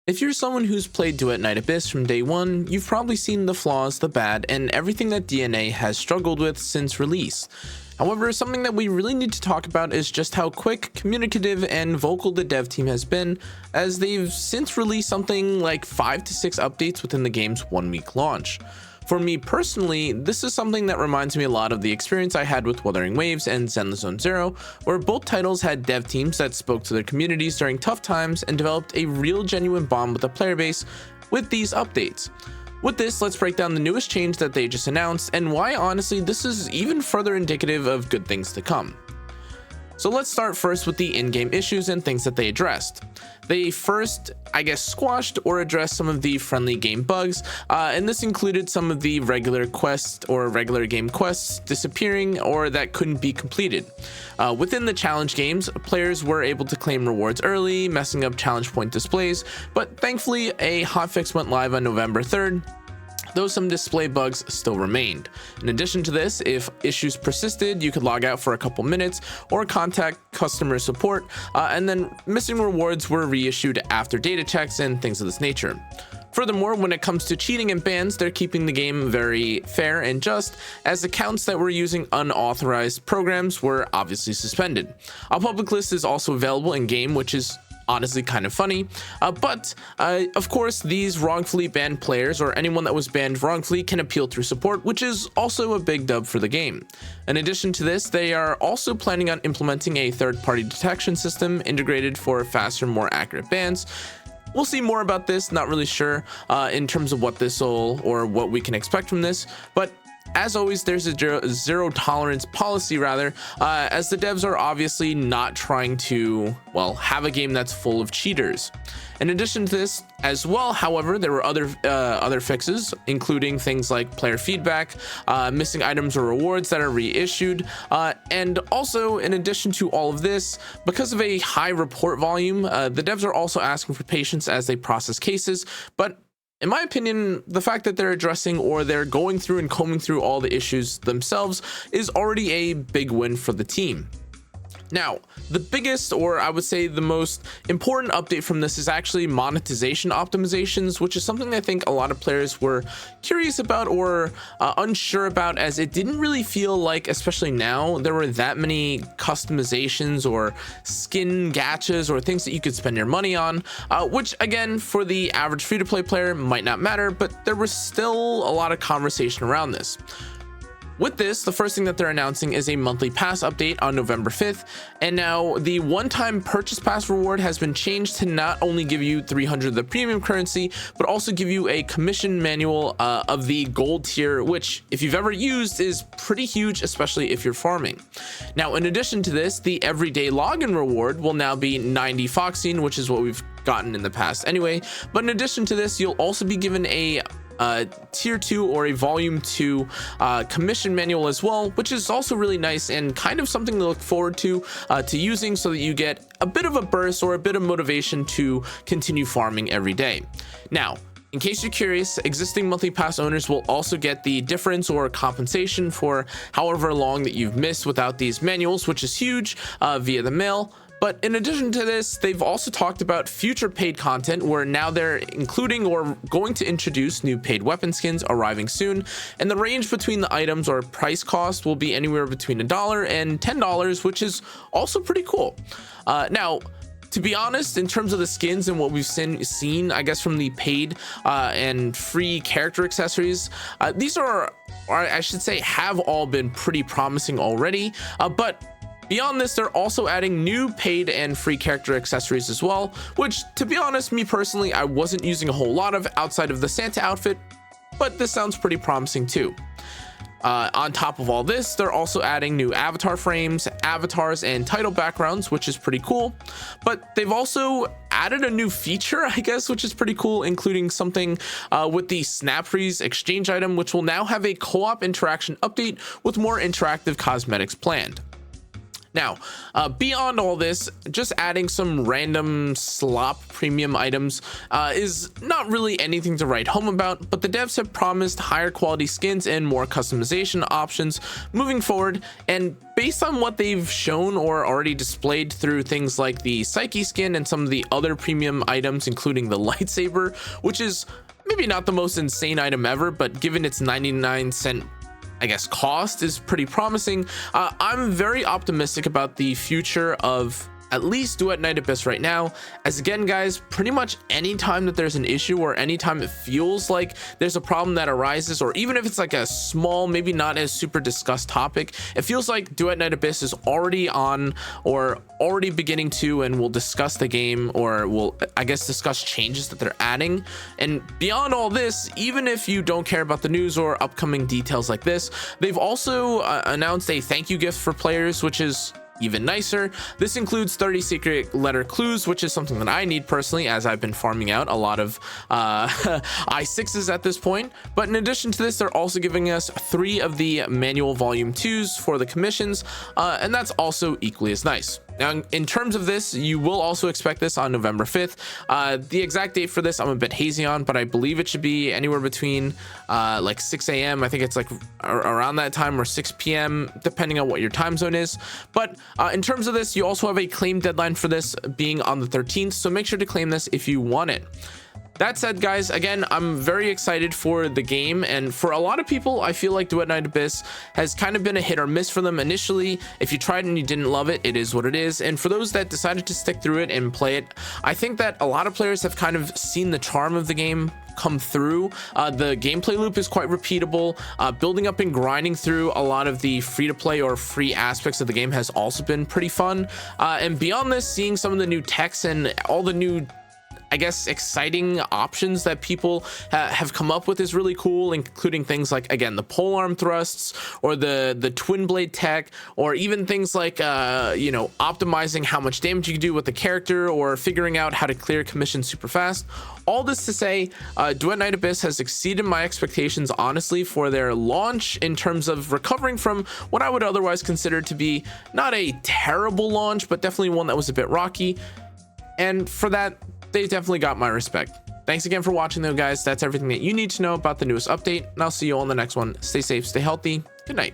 If you're someone who's played DuetNightAbyss from day one, you've probably seen the flaws, the bad, and everything that DNA has struggled with since release. However, something that we really need to talk about is just how quick, communicative, and vocal the dev team has been, as they've since released something like 5 to 6 updates within the game's 1-week launch. For me personally, this is something that reminds me a lot of the experience I had with Wuthering Waves and Zenless Zone Zero, where both titles had dev teams that spoke to their communities during tough times and developed a real genuine bond with the player base with these updates. With this, let's break down the newest change that they just announced and why honestly this is even further indicative of good things to come. So let's start first with the in-game issues and things that they addressed. They first, squashed or addressed some of the friendly game bugs, and this included some of the regular quests or regular game quests disappearing or that couldn't be completed. Within the challenge games, players were able to claim rewards early, messing up challenge point displays, but thankfully a hotfix went live on November 3rd, though some display bugs still remained. In addition to this, if issues persisted, you could log out for a couple minutes or contact customer support, and then missing rewards were reissued after data checks and things of this nature. Furthermore, when it comes to cheating and bans, they're keeping the game very fair and just, as accounts that were using unauthorized programs were obviously suspended. A public list is also available in game, which is honestly kind of funny, but of course these wrongfully banned players or anyone that was banned wrongfully can appeal through support, which is also a big dub for the game. In addition to this, they are also planning on implementing a third-party detection system integrated for faster, more accurate bans. We'll see more about this, not really sure in terms of what this will or what we can expect from this, but as always, there's a zero tolerance policy as the devs are obviously not trying to, have a game that's full of cheaters. In addition to this as well, however, there were other fixes, including things like player feedback, missing items or rewards that are reissued, and also in addition to all of this, because of a high report volume, the devs are also asking for patience as they process cases, but in my opinion, the fact that they're addressing or they're going through and combing through all the issues themselves is already a big win for the team. Now, the biggest, or I would say the most important update from this is actually monetization optimizations, which is something I think a lot of players were curious about or unsure about, as it didn't really feel like, especially now, there were that many customizations or skin gachas or things that you could spend your money on, which again, for the average free-to-play player might not matter, but there was still a lot of conversation around this. With this, the first thing that they're announcing is a monthly pass update on November 5th, and now the one-time purchase pass reward has been changed to not only give you 300 of the premium currency, but also give you a commission manual of the gold tier, which if you've ever used is pretty huge, especially if you're farming. Now, in addition to this, the everyday login reward will now be 90 Foxine, which is what we've gotten in the past anyway, but in addition to this, you'll also be given a tier 2 or a volume 2 commission manual as well, which is also really nice and kind of something to look forward to using, so that you get a bit of a burst or a bit of motivation to continue farming every day. Now, in case you're curious, existing monthly pass owners will also get the difference or compensation for however long that you've missed without these manuals, which is huge, via the mail. But in addition to this, they've also talked about future paid content, where now they're including or going to introduce new paid weapon skins arriving soon, and the range between the items or price cost will be anywhere between $1 and $10, which is also pretty cool. Now, to be honest, in terms of the skins and what we've seen, I guess, from the paid and free character accessories, these are, or I should say, have all been pretty promising already, but beyond this, they're also adding new paid and free character accessories as well, which, to be honest, me personally, I wasn't using a whole lot of outside of the Santa outfit, but this sounds pretty promising too. On top of all this, they're also adding new avatar frames, avatars, and title backgrounds, which is pretty cool. But they've also added a new feature, I guess, which is pretty cool, including something with the Snap Freeze exchange item, which will now have a co-op interaction update with more interactive cosmetics planned. Now, beyond all this, just adding some random slop premium items is not really anything to write home about, but the devs have promised higher quality skins and more customization options moving forward. And based on what they've shown or already displayed through things like the Psyche skin and some of the other premium items, including the lightsaber, which is maybe not the most insane item ever, but given its 99-cent cost is pretty promising. I'm very optimistic about the future of at least DuetNightAbyss right now, as again guys, pretty much anytime that there's an issue or anytime it feels like there's a problem that arises, or even if it's like a small, maybe not as super discussed topic, it feels like DuetNightAbyss is already on or already beginning to, and will discuss the game, or will discuss changes that they're adding. And beyond all this, even if you don't care about the news or upcoming details like this, they've also announced a thank you gift for players, which is even nicer. This includes 30 secret letter clues, which is something that I need personally, as I've been farming out a lot of I6s at this point. But in addition to this, they're also giving us 3 of the manual volume 2s for the commissions, and that's also equally as nice. Now, in terms of this, you will also expect this on November 5th. The exact date for this, I'm a bit hazy on, but I believe it should be anywhere between like 6 a.m. I think it's like around that time, or 6 p.m., depending on what your time zone is. But in terms of this, you also have a claim deadline for this being on the 13th, so make sure to claim this if you want it. That said, guys, again, I'm very excited for the game, and for a lot of people, I feel like DuetNightAbyss has kind of been a hit or miss for them initially. If you tried and you didn't love it, it is what it is. And for those that decided to stick through it and play it, I think that a lot of players have kind of seen the charm of the game come through. The gameplay loop is quite repeatable. Building up and grinding through a lot of the free-to-play or free aspects of the game has also been pretty fun. And beyond this, seeing some of the new techs and all the new exciting options that people have come up with is really cool, including things like, again, the polearm thrusts, or the twin blade tech, or even things like optimizing how much damage you can do with the character, or figuring out how to clear commissions super fast. All this to say, DuetNightAbyss has exceeded my expectations, honestly, for their launch, in terms of recovering from what I would otherwise consider to be not a terrible launch, but definitely one that was a bit rocky. And for that, they definitely got my respect. Thanks again for watching though, guys. That's everything that you need to know about the newest update, and I'll see you all in the next one. Stay safe, stay healthy. Good night.